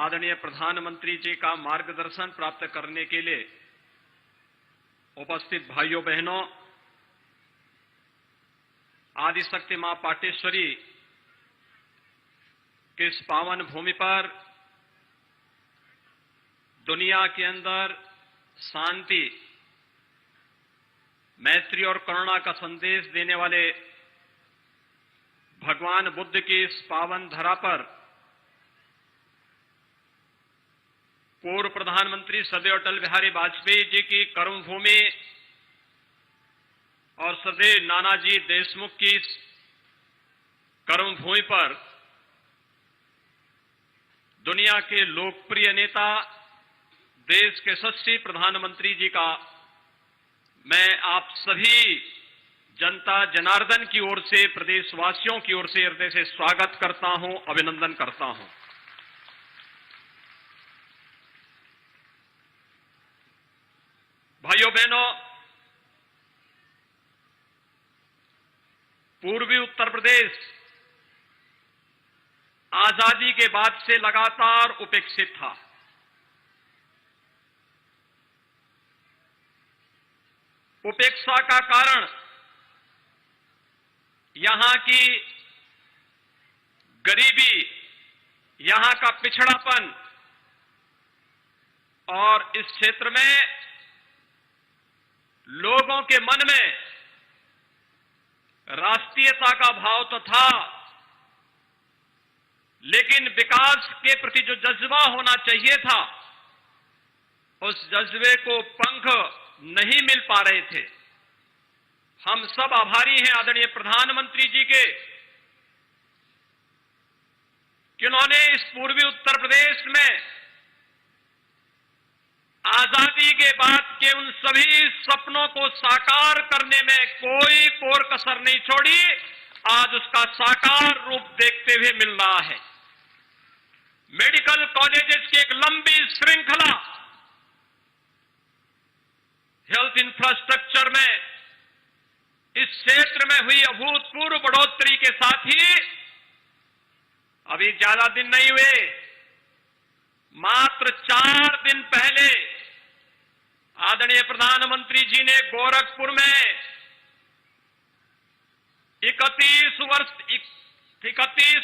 आदरणीय प्रधानमंत्री जी का मार्गदर्शन प्राप्त करने के लिए उपस्थित भाइयों बहनों, आदिशक्ति मां पाटेश्वरी के इस पावन भूमि पर दुनिया के अंदर शांति, मैत्री और करुणा का संदेश देने वाले भगवान बुद्ध की इस पावन धरा पर पूर्व प्रधानमंत्री सदैव अटल बिहारी वाजपेयी जी की कर्मभूमि और सदैव नानाजी देशमुख की इस कर्मभूमि पर दुनिया के लोकप्रिय नेता, देश के यशस्वी प्रधानमंत्री जी का मैं आप सभी जनता जनार्दन की ओर से, प्रदेशवासियों की ओर से हृदय से स्वागत करता हूं, अभिनंदन करता हूं। भाइयों बहनों, पूर्वी उत्तर प्रदेश आजादी के बाद से लगातार उपेक्षित था। उपेक्षा का कारण यहां की गरीबी, यहां का पिछड़ापन और इस क्षेत्र में लोगों के मन में राष्ट्रीयता का भाव तो था, लेकिन विकास के प्रति जो जज्बा होना चाहिए था, उस जज्बे को पंख नहीं मिल पा रहे थे। हम सब आभारी हैं आदरणीय प्रधानमंत्री जी के कि उन्होंने इस पूर्वी उत्तर प्रदेश में आजादी के बाद के उन सभी सपनों को साकार करने में कोई कोर कसर नहीं छोड़ी। आज उसका साकार रूप देखते हुए मिल रहा है। मेडिकल कॉलेजेस की एक लंबी श्रृंखला, हेल्थ इंफ्रास्ट्रक्चर में इस क्षेत्र में हुई अभूतपूर्व बढ़ोतरी के साथ ही अभी ज्यादा दिन नहीं हुए, मात्र 4 दिन पहले आदरणीय प्रधानमंत्री जी ने गोरखपुर में 31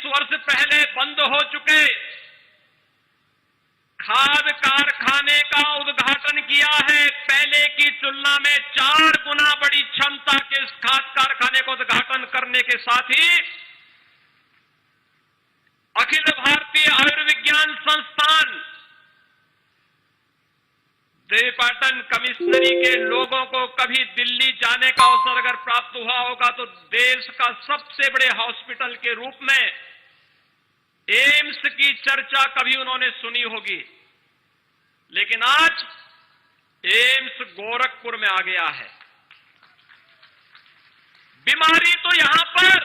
वर्ष पहले बंद हो चुके खाद कारखाने का उद्घाटन किया है। पहले की तुलना में 4 गुना बड़ी क्षमता के इस खाद कारखाने को उद्घाटन करने के साथ ही अखिल भारतीय आयुर्विज्ञान संस्थान देवपाटन कमिश्नरी के लोगों को कभी दिल्ली जाने का अवसर अगर प्राप्त हुआ होगा तो देश का सबसे बड़े हॉस्पिटल के रूप में एम्स की चर्चा कभी उन्होंने सुनी होगी, लेकिन आज एम्स गोरखपुर में आ गया है। बीमारी तो यहां पर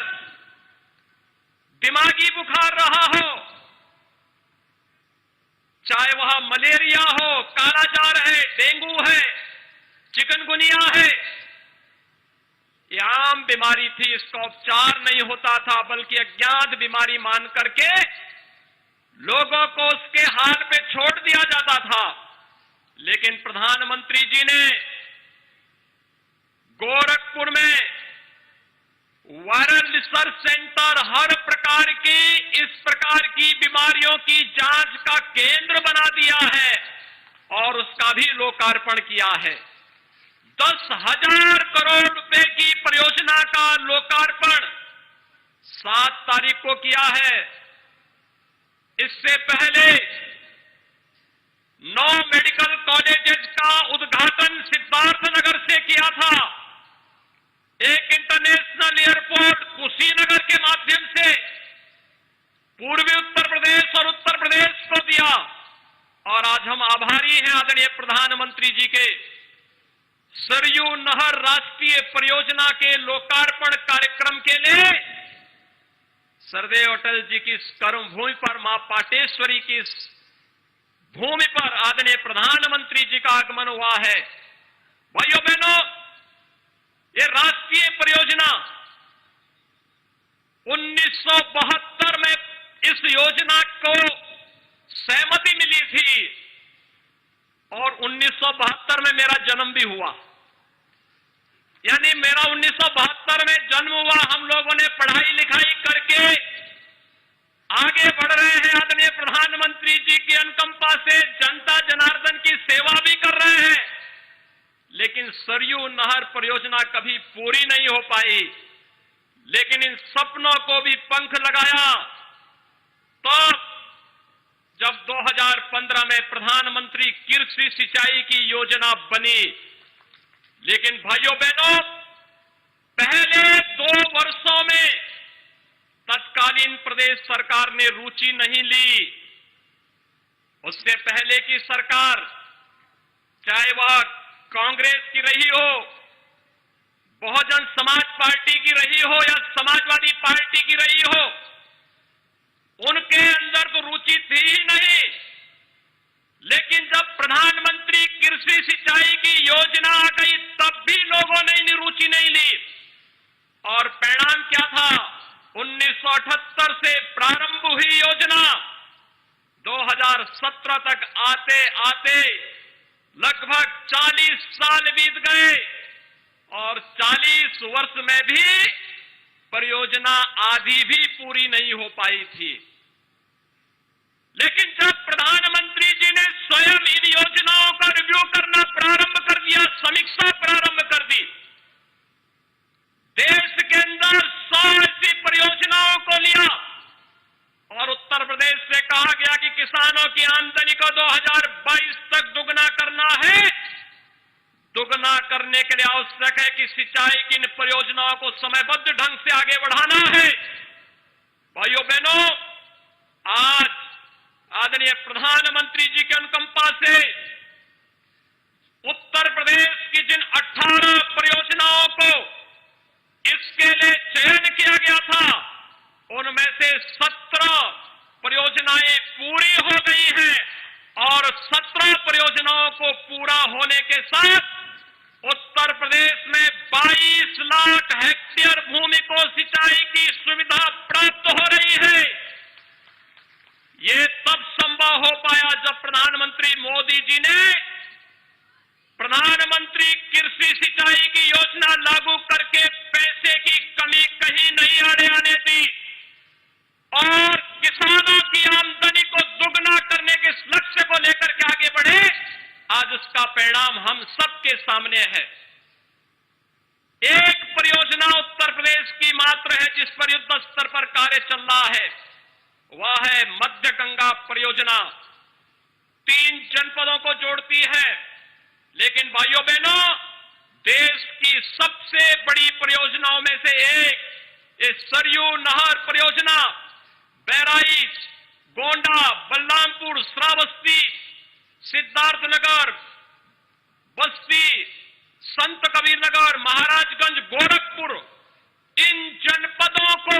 दिमागी बुखार रहा हो, चाहे वह मलेरिया हो, कालाजार है, डेंगू है, चिकनगुनिया है, यह आम बीमारी थी, इसका उपचार नहीं होता था, बल्कि अज्ञात बीमारी मान करके लोगों को उसके हाल पे छोड़ दिया जाता था। लेकिन प्रधानमंत्री जी ने गोरखपुर में वायरल रिसर्च सेंटर, हर प्रकार की इस प्रकार की बीमारियों की जांच का केंद्र बना दिया है और उसका भी लोकार्पण किया है। 10,000 करोड़ रुपए की परियोजना का लोकार्पण 7 तारीख को किया है। इससे पहले 9 मेडिकल कॉलेजेस का उद्घाटन सिद्धार्थनगर से किया था। एक इंटरनेशनल एयरपोर्ट कुशीनगर के माध्यम से पूर्वी उत्तर प्रदेश और उत्तर प्रदेश को दिया। और आज हम आभारी हैं आदरणीय प्रधानमंत्री जी के सरयू नहर राष्ट्रीय परियोजना के लोकार्पण कार्यक्रम के लिए सरदेव अटल जी की इस कर्मभूमि पर, मां पाटेश्वरी की इस भूमि पर आदरणीय प्रधानमंत्री जी का आगमन हुआ है। भाइयों बहनों, ये राष्ट्रीय परियोजना 1972 में इस योजना को सहमति 1972 में मेरा जन्म भी हुआ, यानी मेरा 1972 में जन्म हुआ। हम लोगों ने पढ़ाई लिखाई करके आगे बढ़ रहे हैं। आदरणीय प्रधानमंत्री जी की अनुकंपा से जनता जनार्दन की सेवा भी कर रहे हैं, लेकिन सरयू नहर परियोजना कभी पूरी नहीं हो पाई। लेकिन इन सपनों को भी पंख लगाया तो जब 2015 में प्रधानमंत्री कृषि सिंचाई की योजना बनी। लेकिन भाइयों बहनों, पहले 2 वर्षों में तत्कालीन प्रदेश सरकार ने रुचि नहीं ली। उससे पहले की सरकार, चाहे वह कांग्रेस की रही हो, बहुजन समाज पार्टी की रही हो या समाजवादी पार्टी की रही हो, उनके अंदर तो रुचि थी ही नहीं। लेकिन जब प्रधानमंत्री कृषि सिंचाई की योजना आ गई तब भी लोगों ने रुचि नहीं ली। और परिणाम क्या था? 1978 से प्रारंभ हुई योजना 2017 तक आते आते लगभग 40 साल बीत गए और 40 वर्ष में भी परियोजना आधी भी पूरी नहीं हो पाई थी। लेकिन जब प्रधानमंत्री जी ने स्वयं इन योजनाओं का रिव्यू करना प्रारंभ कर दिया, समीक्षा प्रारंभ कर दी, देश के अंदर 100 ऐसी परियोजनाओं को लिया और उत्तर प्रदेश से कहा गया कि किसानों की आमदनी को 2022 तक दुगना करना है। दुगना करने के लिए आवश्यक है कि सिंचाई की इन परियोजनाओं को समयबद्ध ढंग से आगे बढ़ाना है। भाइयों बहनों, आज आदरणीय प्रधानमंत्री जी के अनुकंपा से उत्तर प्रदेश की जिन 18 परियोजनाओं को इसके लिए चयन किया गया था, उनमें से 17 परियोजनाएं पूरी हो गई हैं और 17 परियोजनाओं को पूरा होने के साथ उत्तर प्रदेश में 22 लाख हेक्टेयर भूमि को सिंचाई की सुविधा प्राप्त हो रही है। ये तब संभव हो पाया जब प्रधानमंत्री मोदी जी ने प्रधानमंत्री कृषि सिंचाई की योजना लागू करके पैसे की कमी कहीं नहीं आने दी और किसानों की आमदनी को दुगना करने के लक्ष्य को लेकर के आगे बढ़े। आज उसका परिणाम हम सबके सामने है। एक परियोजना उत्तर प्रदेश की मात्र है जिस पर युद्ध स्तर पर कार्य चल रहा है, वह है मध्य गंगा परियोजना। 3 जनपदों को जोड़ती है। लेकिन भाइयों बहनों, देश की सबसे बड़ी परियोजनाओं में से एक इस सरयू नहर परियोजना बहराइच, गोंडा, बलरामपुर, श्रावस्ती, सिद्धार्थनगर, बस्ती, संत कबीरनगर, महाराजगंज, गोरखपुर, इन जनपदों को,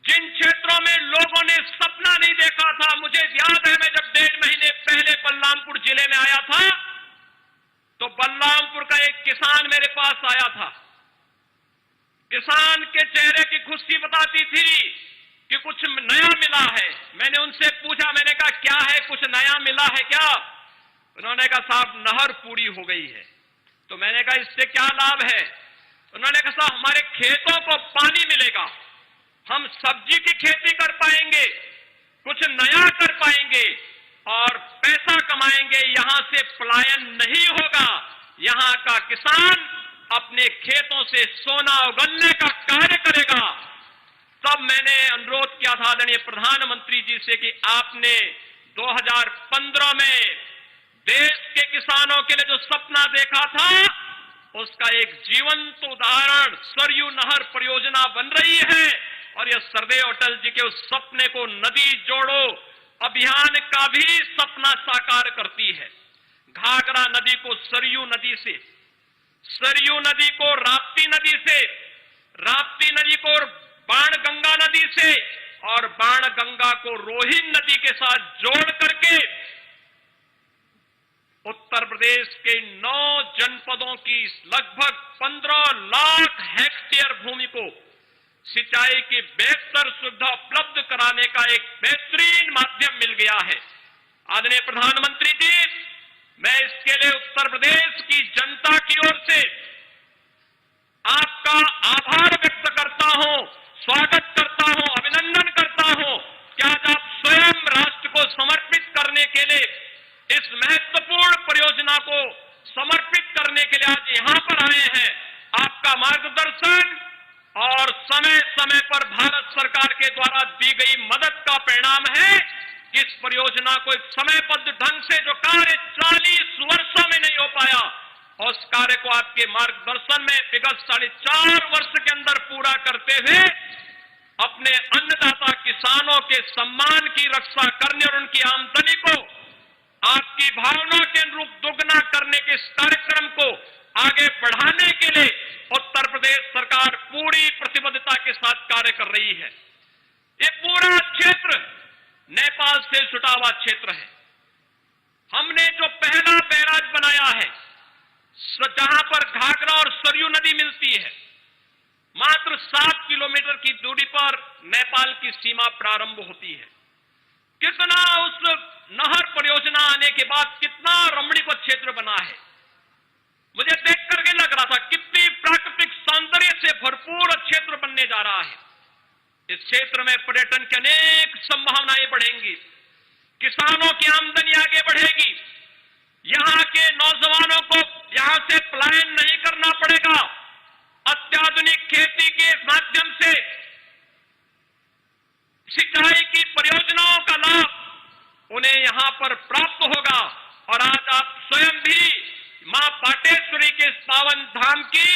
जिन क्षेत्रों में लोगों ने सपना नहीं देखा था। मुझे याद है, मैं जब 1.5 महीने पहले बलरामपुर जिले में आया था तो बलरामपुर का एक किसान मेरे पास आया था। किसान के चेहरे की खुशी बताती थी कि कुछ नया मिला है। मैंने उनसे पूछा, मैंने कहा क्या है, कुछ नया मिला है क्या? उन्होंने कहा साहब नहर पूरी हो गई है। तो मैंने कहा इससे क्या लाभ है? उन्होंने कहा साहब हमारे खेतों को पानी मिलेगा, हम सब्जी की खेती कर पाएंगे, कुछ नया कर पाएंगे और पैसा कमाएंगे। यहां से पलायन नहीं होगा, यहां का किसान अपने खेतों से सोना उगलने का कार्य करेगा। तब मैंने अनुरोध किया था आदरणीय प्रधानमंत्री जी से कि आपने 2015 में देश के किसानों के लिए जो सपना देखा था, उसका एक जीवंत उदाहरण सरयू नहर परियोजना बन रही है और यह सरदेव अटल जी के उस सपने को नदी जोड़ो अभियान का भी सपना साकार करती है। घाघरा नदी को सरयू नदी से, सरयू नदी को राप्ती नदी से, राप्ती नदी को बाणगंगा नदी से और बाणगंगा को रोहिन नदी के साथ जोड़ करके उत्तर प्रदेश के 9 जनपदों की लगभग 15 लाख हेक्टेयर भूमि को सिंचाई की बेहतर सुविधा उपलब्ध कराने का एक बेहतरीन माध्यम मिल गया है। आदरणीय प्रधानमंत्री जी, मैं इसके लिए उत्तर प्रदेश की जनता की ओर से आपका आभार व्यक्त करता हूं, स्वागत करता हूं, अभिनंदन करता हूं कि आज आप स्वयं राष्ट्र को समर्पित करने के लिए इस महत्वपूर्ण परियोजना को समर्पित करने के लिए आज यहां पर आए हैं। आपका मार्गदर्शन और समय समय पर भारत सरकार के द्वारा दी गई मदद का परिणाम है कि इस परियोजना को एक समयबद्ध ढंग से जो कार्य 40 वर्षों में नहीं हो पाया और उस कार्य को आपके मार्गदर्शन में विगत 4.5 वर्ष के अंदर पूरा करते हुए अपने अन्नदाता किसानों के सम्मान की रक्षा करने और उनकी आमदनी को आपकी भावना के अनुरूप दोगुना करने के इस कार्यक्रम को आगे बढ़ाने के लिए उत्तर प्रदेश सरकार पूरी प्रतिबद्धता के साथ कार्य कर रही है। ये पूरा क्षेत्र नेपाल से जुटा हुआ क्षेत्र है। हमने जो पहला बैराज बनाया है, जहां पर घाघरा और सरयू नदी मिलती है, मात्र 7 किलोमीटर की दूरी पर नेपाल की सीमा प्रारंभ होती है। कितना उस नहर परियोजना आने के बाद कितना रमणीक क्षेत्र बना है, मुझे देख करके लग रहा था कितनी प्राकृतिक सौंदर्य से भरपूर क्षेत्र बनने जा रहा है। इस क्षेत्र में पर्यटन की अनेक संभावनाएं बढ़ेंगी, किसानों की आमदनी आगे बढ़ेगी, यहां के नौजवानों को यहां से पलायन नहीं करना पड़ेगा। अत्याधुनिक खेती के माध्यम से सिंचाई की परियोजनाओं का लाभ उन्हें यहां पर प्राप्त होगा। और आज आप स्वयं भी मां पाटेश्वरी के इस पावन धाम की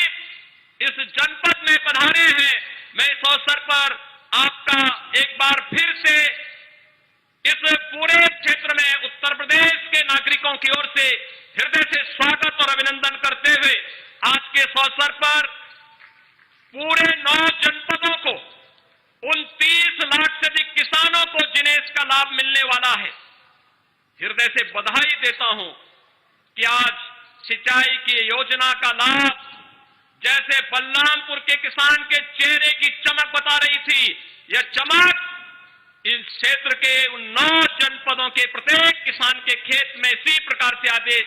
इस जनपद में पधारे हैं। मैं इस अवसर पर आपका एक बार फिर से इस पूरे क्षेत्र में उत्तर प्रदेश के नागरिकों की ओर से हृदय से स्वागत और अभिनंदन करते हुए आज के इस अवसर पर पूरे 9 जनपदों को 29 लाख से अधिक किसानों को जिन्हें इसका लाभ मिलने वाला है, हृदय से बधाई देता हूं कि आज सिंचाई की योजना का लाभ जैसे बलरामपुर के किसान के चेहरे की चमक बता रही थी, यह चमक इस क्षेत्र के उन 9 जनपदों के प्रत्येक किसान के खेत में इसी प्रकार से आगे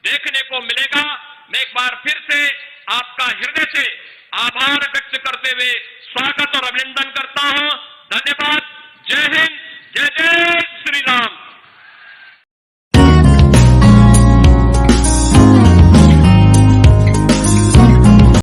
देखने को मिलेगा। मैं एक बार फिर से आपका हृदय से आभार व्यक्त करते हुए स्वागत और अभिनंदन करता हूं। धन्यवाद। जय हिंद, जय जय